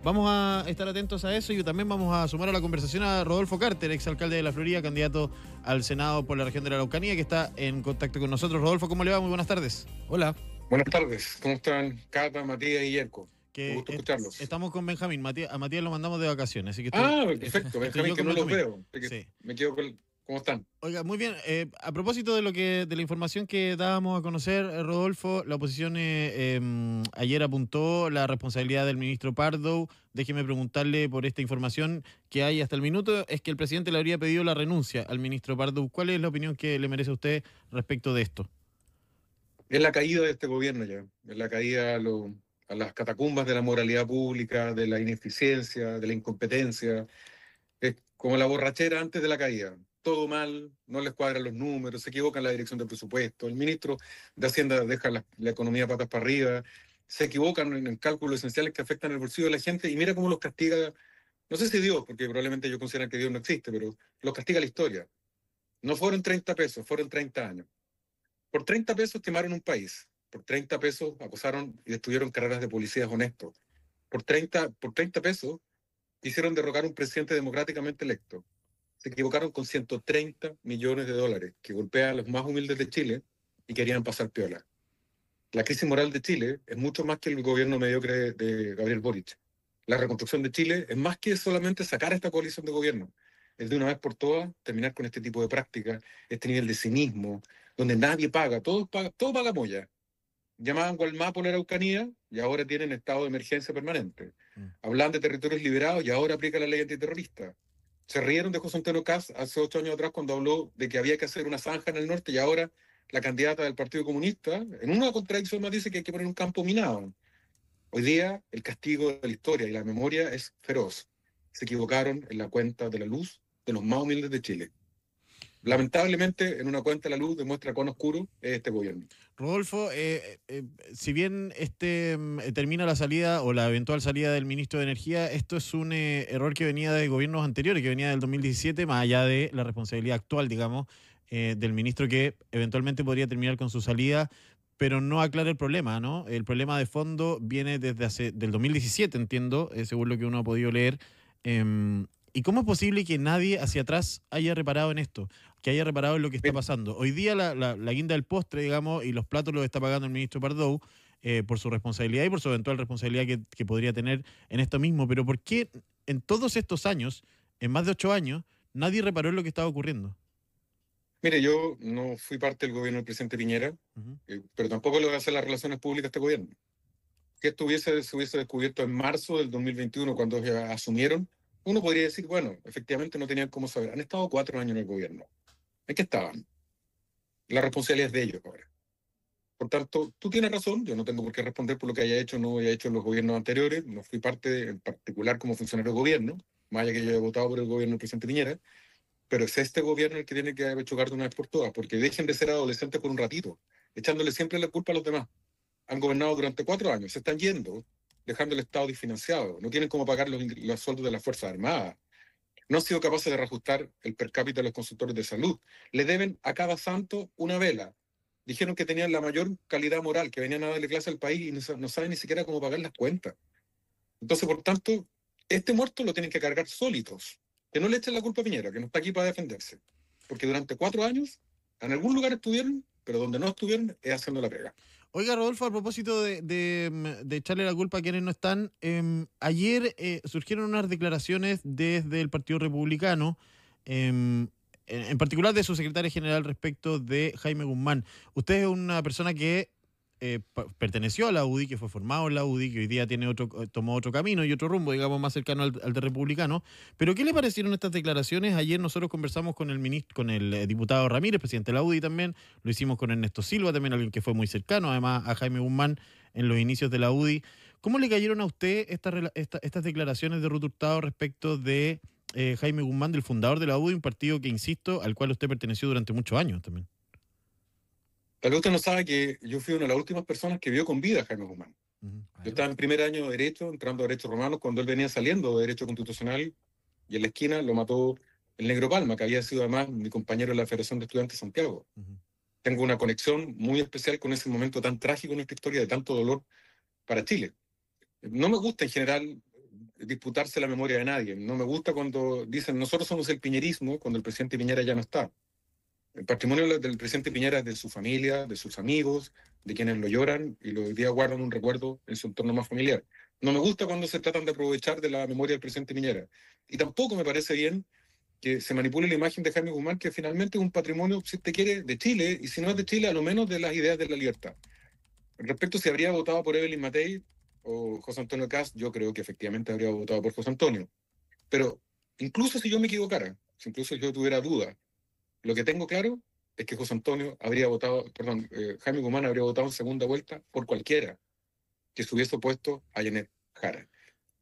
Vamos a estar atentos a eso y también vamos a sumar a la conversación a Rodolfo Carter, exalcalde de La Florida, candidato al Senado por la región de la Araucanía, que está en contacto con nosotros. Rodolfo, ¿cómo le va? Muy buenas tardes. Hola. Buenas tardes, ¿cómo están Cata, Matías y Yerko? Un Que gusto escucharlos. estamos con Benjamín. A Matías lo mandamos de vacaciones, así que Perfecto, estoy Benjamín, yo que con no los Benjamín. veo. Sí. Me quedo con... ¿Cómo están? Oiga, muy bien. A propósito de la información que dábamos a conocer, Rodolfo, la oposición ayer apuntó la responsabilidad del ministro Pardo. Déjeme preguntarle por esta información que hay hasta el minuto, es que el presidente le habría pedido la renuncia al ministro Pardo. ¿Cuál es la opinión que le merece a usted respecto de esto? Es la caída de este gobierno ya, es la caída a las catacumbas de la moralidad pública, de la ineficiencia, de la incompetencia. Es como la borrachera antes de la caída. Todo mal, no les cuadran los números, se equivocan en la dirección del presupuesto, el ministro de Hacienda deja la economía patas para arriba, se equivocan en cálculos esenciales que afectan el bolsillo de la gente y mira cómo los castiga, no sé si Dios, porque probablemente ellos consideran que Dios no existe, pero los castiga la historia. No fueron 30 pesos, fueron 30 años. Por 30 pesos quemaron un país, por 30 pesos acosaron y destruyeron carreras de policías honestos, por 30 pesos quisieron derrocar a un presidente democráticamente electo. Se equivocaron con 130 millones de dólares que golpean a los más humildes de Chile y querían pasar piola. La crisis moral de Chile es mucho más que el gobierno mediocre de Gabriel Boric. La reconstrucción de Chile es más que solamente sacar a esta coalición de gobierno. Es de una vez por todas terminar con este tipo de prácticas, este nivel de cinismo, donde nadie paga, todo paga moya. Llamaban Gualmapo la Araucanía y ahora tienen estado de emergencia permanente. Hablan de territorios liberados y ahora aplica la ley antiterrorista. Se rieron de José Antonio Kast hace 8 años atrás cuando habló de que había que hacer una zanja en el norte y ahora la candidata del Partido Comunista, en una contradicción más, dice que hay que poner un campo minado. Hoy día el castigo de la historia y la memoria es feroz. Se equivocaron en la cuenta de la luz de los más humildes de Chile. Lamentablemente, en una cuenta de la luz demuestra cuán oscuro es este gobierno. Rodolfo, si bien termina la salida o la eventual salida del ministro de Energía, esto es un error que venía de gobiernos anteriores, que venía del 2017, más allá de la responsabilidad actual, digamos, del ministro que eventualmente podría terminar con su salida, pero no aclara el problema, ¿no? El problema de fondo viene del 2017, entiendo, según lo que uno ha podido leer. ¿Y cómo es posible que nadie hacia atrás haya reparado en esto? Que haya reparado en lo que está pasando. Hoy día la guinda del postre, digamos, y los platos los está pagando el ministro Pardo por su responsabilidad y por su eventual responsabilidad que podría tener en esto mismo. Pero ¿por qué en todos estos años, en más de 8 años, nadie reparó en lo que estaba ocurriendo? Mire, yo no fui parte del gobierno del presidente Piñera, pero tampoco le voy a hacer las relaciones públicas a este gobierno. Si esto se hubiese descubierto en marzo del 2021, cuando ya asumieron, uno podría decir, bueno, efectivamente no tenían cómo saber. Han estado 4 años en el gobierno. ¿En qué estaban? La responsabilidad es de ellos ahora. Por tanto, tú tienes razón, yo no tengo por qué responder por lo que haya hecho o no haya hecho en los gobiernos anteriores, no fui parte en particular como funcionario de gobierno, más allá que yo haya votado por el gobierno del presidente Piñera, pero es este gobierno el que tiene que chocar de una vez por todas, porque dejen de ser adolescentes por un ratito, echándole siempre la culpa a los demás. Han gobernado durante 4 años, se están yendo, dejando el Estado disfinanciado, no tienen cómo pagar los sueldos de las Fuerzas Armadas, no han sido capaces de reajustar el per cápita de los consultores de salud, le deben a cada santo una vela. Dijeron que tenían la mayor calidad moral, que venían a darle clase al país y no saben ni siquiera cómo pagar las cuentas. Entonces, por tanto, este muerto lo tienen que cargar solitos. Que no le echen la culpa a Piñera, que no está aquí para defenderse. Porque durante 4 años, en algún lugar estuvieron, pero donde no estuvieron es haciendo la pega. Oiga, Rodolfo, a propósito de echarle la culpa a quienes no están, ayer surgieron unas declaraciones desde el Partido Republicano, en particular de su secretario general respecto de Jaime Guzmán. Usted es una persona que perteneció a la UDI, que fue formado en la UDI, que hoy día tomó otro camino y otro rumbo, digamos, más cercano al de Republicano. Pero ¿qué le parecieron estas declaraciones? Ayer nosotros conversamos con el diputado Ramírez, presidente de la UDI también, lo hicimos con Ernesto Silva, también alguien que fue muy cercano, además, a Jaime Guzmán en los inicios de la UDI. ¿Cómo le cayeron a usted estas declaraciones de Ruth Hurtado respecto de Jaime Guzmán, del fundador de la UDI, un partido que, insisto, al cual usted perteneció durante muchos años también? Tal vez usted no sabe que yo fui una de las últimas personas que vio con vida a Jaime Guzmán. Yo estaba en primer año de Derecho, entrando a Derechos Romanos, cuando él venía saliendo de Derecho Constitucional, y en la esquina lo mató el Negro Palma, que había sido además mi compañero de la Federación de Estudiantes de Santiago. Tengo una conexión muy especial con ese momento tan trágico en nuestra historia, de tanto dolor para Chile. No me gusta en general disputarse la memoria de nadie. No me gusta cuando dicen nosotros somos el piñerismo cuando el presidente Piñera ya no está. El patrimonio del presidente Piñera es de su familia, de sus amigos, de quienes lo lloran y hoy día guardan un recuerdo en su entorno más familiar. No me gusta cuando se tratan de aprovechar de la memoria del presidente Piñera. Y tampoco me parece bien que se manipule la imagen de Jaime Guzmán, que finalmente es un patrimonio, si usted quiere, de Chile, y si no es de Chile, a lo menos de las ideas de la libertad. Respecto a si habría votado por Evelyn Matei o José Antonio Kast, yo creo que efectivamente habría votado por José Antonio. Pero incluso si yo me equivocara, si incluso yo tuviera duda, lo que tengo claro es que José Antonio habría votado, perdón, Jaime Guzmán habría votado en segunda vuelta por cualquiera que se hubiese opuesto a Janet Jara.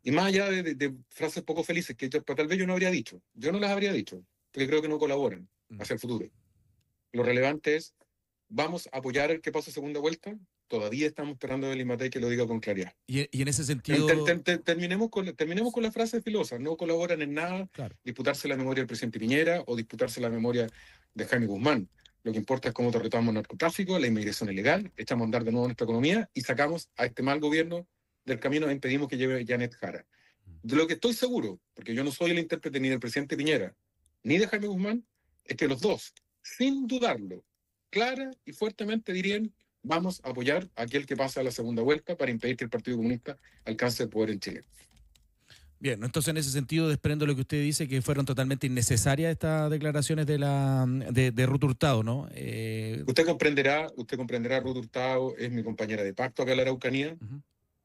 Y más allá de frases poco felices que tal vez yo no habría dicho, yo no las habría dicho, porque creo que no colaboran hacia el futuro. Lo relevante es, ¿vamos a apoyar el que pase segunda vuelta? Todavía estamos esperando a Evelyn Matei que lo diga con claridad. Y en ese sentido... Terminemos con las frases filosas. No colaboran en nada, Claro. disputarse la memoria del presidente Piñera o disputarse la memoria de Jaime Guzmán. Lo que importa es cómo derrotamos el narcotráfico, la inmigración ilegal, echamos a andar de nuevo nuestra economía y sacamos a este mal gobierno del camino e impedimos que lleve Janet Jara. De lo que estoy seguro, porque yo no soy el intérprete ni del presidente Piñera, ni de Jaime Guzmán, es que los dos, sin dudarlo, clara y fuertemente dirían: vamos a apoyar a aquel que pase a la segunda vuelta para impedir que el Partido Comunista alcance el poder en Chile. Bien, entonces en ese sentido desprendo lo que usted dice, que fueron totalmente innecesarias estas declaraciones de Ruth Hurtado, ¿no? Usted comprenderá, Ruth Hurtado es mi compañera de pacto acá en la Araucanía.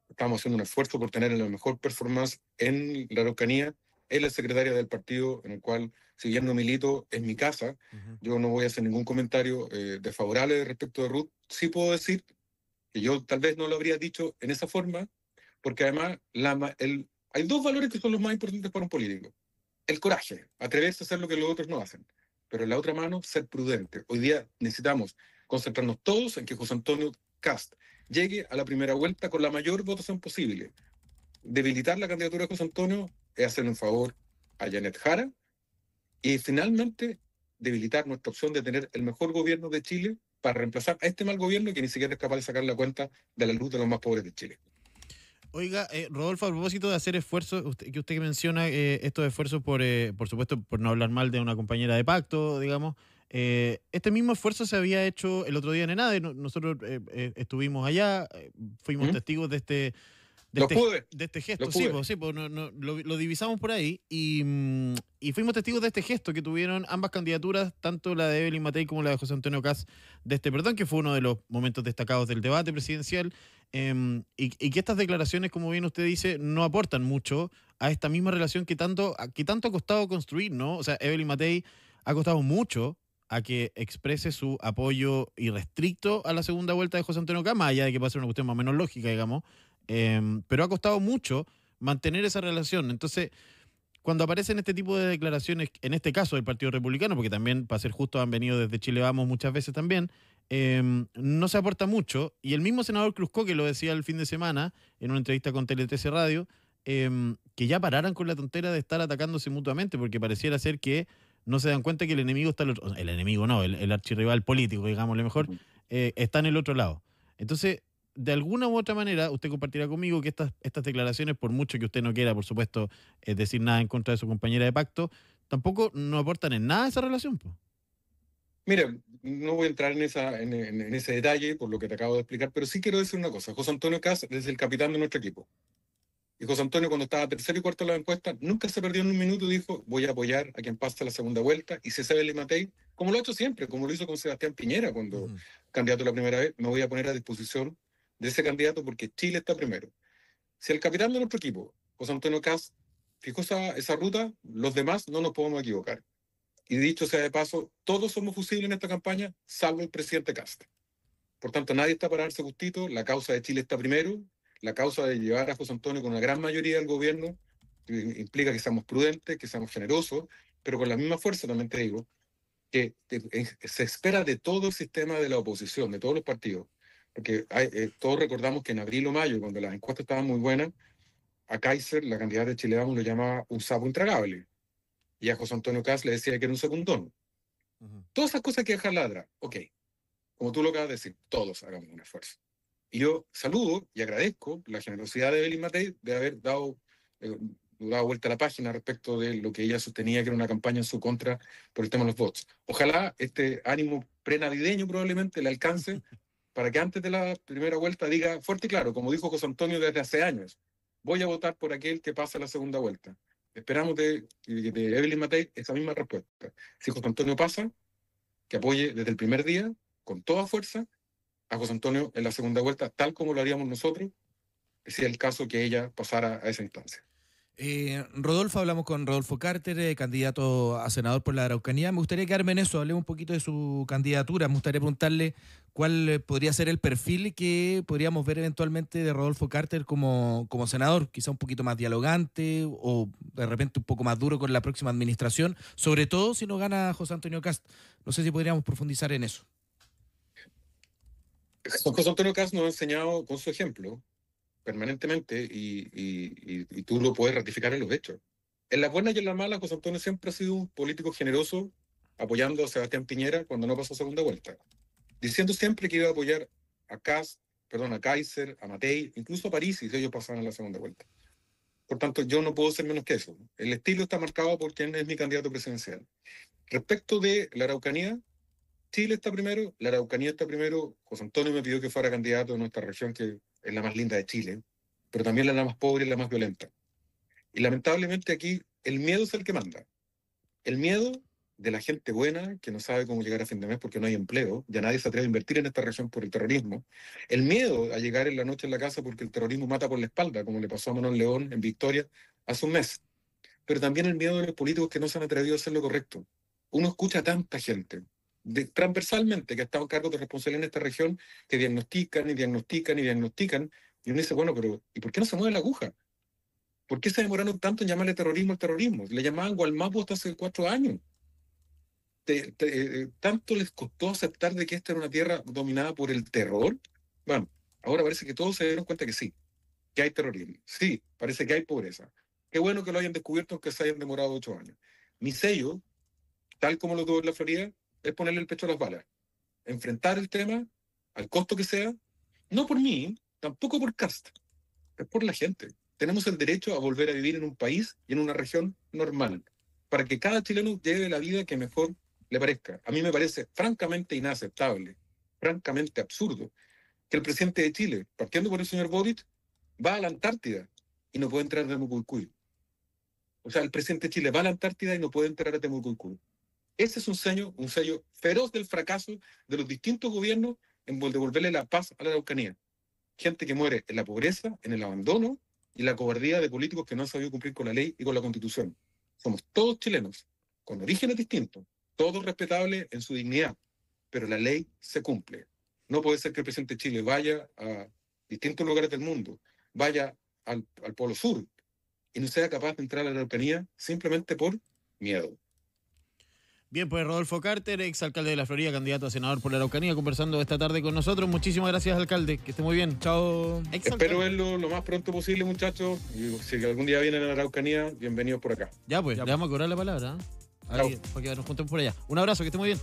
Estamos haciendo un esfuerzo por tener la mejor performance en la Araucanía. Es la secretaria del partido en el cual, si bien no milito, es mi casa. Yo no voy a hacer ningún comentario desfavorable respecto de Ruth. Sí puedo decir que yo tal vez no lo habría dicho en esa forma, porque además hay dos valores que son los más importantes para un político. El coraje, atreverse a hacer lo que los otros no hacen. Pero en la otra mano, ser prudente. Hoy día necesitamos concentrarnos todos en que José Antonio Kast llegue a la primera vuelta con la mayor votación posible. Debilitar la candidatura de José Antonio es hacerle un favor a Janet Jara y finalmente debilitar nuestra opción de tener el mejor gobierno de Chile para reemplazar a este mal gobierno que ni siquiera es capaz de sacar la cuenta de la luz de los más pobres de Chile. Oiga, Rodolfo, a propósito de hacer esfuerzos, usted que menciona estos esfuerzos por supuesto, por no hablar mal de una compañera de pacto, digamos, este mismo esfuerzo se había hecho el otro día en ENADE. Nosotros estuvimos allá, fuimos testigos de este gesto. Sí, pues, lo divisamos por ahí y fuimos testigos de este gesto que tuvieron ambas candidaturas, tanto la de Evelyn Matei como la de José Antonio Kast, de este perdón, que fue uno de los momentos destacados del debate presidencial, y que estas declaraciones, como bien usted dice, no aportan mucho a esta misma relación que tanto ha costado construir, ¿no? O sea, Evelyn Matei ha costado mucho a que exprese su apoyo irrestricto a la segunda vuelta de José Antonio Kast, más allá de que pueda ser una cuestión más o menos lógica, digamos. Pero ha costado mucho mantener esa relación. Entonces, cuando aparecen este tipo de declaraciones, en este caso del Partido Republicano, porque también, para ser justo, han venido desde Chile Vamos muchas veces también, no se aporta mucho. Y el mismo senador Cruzco, que lo decía el fin de semana en una entrevista con Tele 13 Radio, que ya pararan con la tontera de estar atacándose mutuamente, porque pareciera ser que no se dan cuenta que el enemigo está el enemigo no, el archirrival político, digámosle mejor, está en el otro lado. Entonces, de alguna u otra manera, usted compartirá conmigo que estas declaraciones, por mucho que usted no quiera, por supuesto, decir nada en contra de su compañera de pacto, tampoco no aportan en nada a esa relación, pues. Mira, no voy a entrar en ese detalle por lo que te acabo de explicar, pero sí quiero decir una cosa. José Antonio Kast es el capitán de nuestro equipo. Y José Antonio, cuando estaba tercero y cuarto en la encuesta, nunca se perdió en un minuto y dijo: voy a apoyar a quien pase la segunda vuelta. Y si es Evelyn Matei, como lo ha hecho siempre, como lo hizo con Sebastián Piñera cuando candidato la primera vez, me voy a poner a disposición de ese candidato porque Chile está primero. Si el capitán de nuestro equipo, José Antonio Kast, fijó esa ruta, los demás no nos podemos equivocar. Y dicho sea de paso, todos somos fusibles en esta campaña, salvo el presidente Kast. Por tanto, nadie está para darse gustito, la causa de Chile está primero, la causa de llevar a José Antonio con una gran mayoría del gobierno implica que seamos prudentes, que seamos generosos, pero con la misma fuerza también te digo que se espera de todo el sistema de la oposición, de todos los partidos, porque todos recordamos que en abril o mayo, cuando las encuestas estaban muy buenas, a Kaiser, la candidata de Chile Vamos, lo llamaba un sapo intragable, y a José Antonio Kast le decía que era un secundón. Todas esas cosas hay que dejar ladra. Ok, como tú lo acabas de decir, todos hagamos un esfuerzo. Y yo saludo y agradezco la generosidad de Evelyn Matei de haber dado daba vuelta a la página respecto de lo que ella sostenía que era una campaña en su contra por el tema de los bots. Ojalá este ánimo prenavideño probablemente le alcance para que antes de la primera vuelta diga fuerte y claro, como dijo José Antonio desde hace años, voy a votar por aquel que pase a la segunda vuelta. Esperamos de Evelyn Matei esa misma respuesta. Si José Antonio pasa, que apoye desde el primer día, con toda fuerza, a José Antonio en la segunda vuelta, tal como lo haríamos nosotros, si es el caso que ella pasara a esa instancia. Rodolfo, hablamos con Rodolfo Carter, candidato a senador por la Araucanía. Me gustaría quedarme en eso, hablemos un poquito de su candidatura. Me gustaría preguntarle cuál podría ser el perfil que podríamos ver eventualmente de Rodolfo Carter como senador, quizá un poquito más dialogante o de repente un poco más duro con la próxima administración, sobre todo si no gana José Antonio Kast. No sé si podríamos profundizar en eso. José Antonio Kast nos ha enseñado con su ejemplo permanentemente y tú lo puedes ratificar en los hechos. En las buenas y en las malas, José Antonio siempre ha sido un político generoso apoyando a Sebastián Piñera cuando no pasó segunda vuelta, diciendo siempre que iba a apoyar a Kaiser, a Matei, incluso a Parisi si ellos pasaban a la segunda vuelta. Por tanto, yo no puedo ser menos que eso. El estilo está marcado por quién es mi candidato presidencial. Respecto de la Araucanía, Chile está primero, la Araucanía está primero. José Antonio me pidió que fuera candidato de nuestra región, que es la más linda de Chile, pero también la más pobre y la más violenta. Y lamentablemente aquí el miedo es el que manda. El miedo de la gente buena que no sabe cómo llegar a fin de mes porque no hay empleo, ya nadie se atreve a invertir en esta región por el terrorismo. El miedo a llegar en la noche en la casa porque el terrorismo mata por la espalda, como le pasó a Manuel León en Victoria hace un mes. Pero también el miedo de los políticos que no se han atrevido a hacer lo correcto. Uno escucha a tanta gente, transversalmente, que ha estado en cargos de responsabilidad en esta región, que diagnostican y diagnostican y diagnostican, y uno dice, bueno, pero ¿y por qué no se mueve la aguja? ¿Por qué se demoraron tanto en llamarle terrorismo al terrorismo? Le llamaban Gualmapu hasta hace 4 años. ¿Tanto les costó aceptar de que esta era una tierra dominada por el terror? Bueno, ahora parece que todos se dieron cuenta que sí, que hay terrorismo. Sí, parece que hay pobreza. Qué bueno que lo hayan descubierto, aunque se hayan demorado 8 años. Mi sello, tal como lo tuvo en la Florida, es ponerle el pecho a las balas. Enfrentar el tema, al costo que sea, no por mí, tampoco por Kast, es por la gente. Tenemos el derecho a volver a vivir en un país y en una región normal, para que cada chileno lleve la vida que mejor le parezca. A mí me parece francamente inaceptable, francamente absurdo, que el presidente de Chile, partiendo por el señor Boric, va a la Antártida y no puede entrar a Temucuicui. O sea, el presidente de Chile va a la Antártida y no puede entrar a Temucuicui. Ese es un sello feroz del fracaso de los distintos gobiernos en devolverle la paz a la Araucanía. Gente que muere en la pobreza, en el abandono y la cobardía de políticos que no han sabido cumplir con la ley y con la Constitución. Somos todos chilenos, con orígenes distintos, todos respetables en su dignidad, pero la ley se cumple. No puede ser que el presidente de Chile vaya a distintos lugares del mundo, vaya al Polo Sur y no sea capaz de entrar a la Araucanía simplemente por miedo. Bien, pues Rodolfo Carter, exalcalde de la Florida, candidato a senador por la Araucanía, conversando esta tarde con nosotros. Muchísimas gracias, alcalde. Que esté muy bien. Chao. Espero verlo lo más pronto posible, muchachos. Y si algún día vienen a la Araucanía, bienvenidos por acá. Ya, pues, le vamos a cobrar la palabra. Ahí, para que nos juntemos por allá. Un abrazo, que esté muy bien.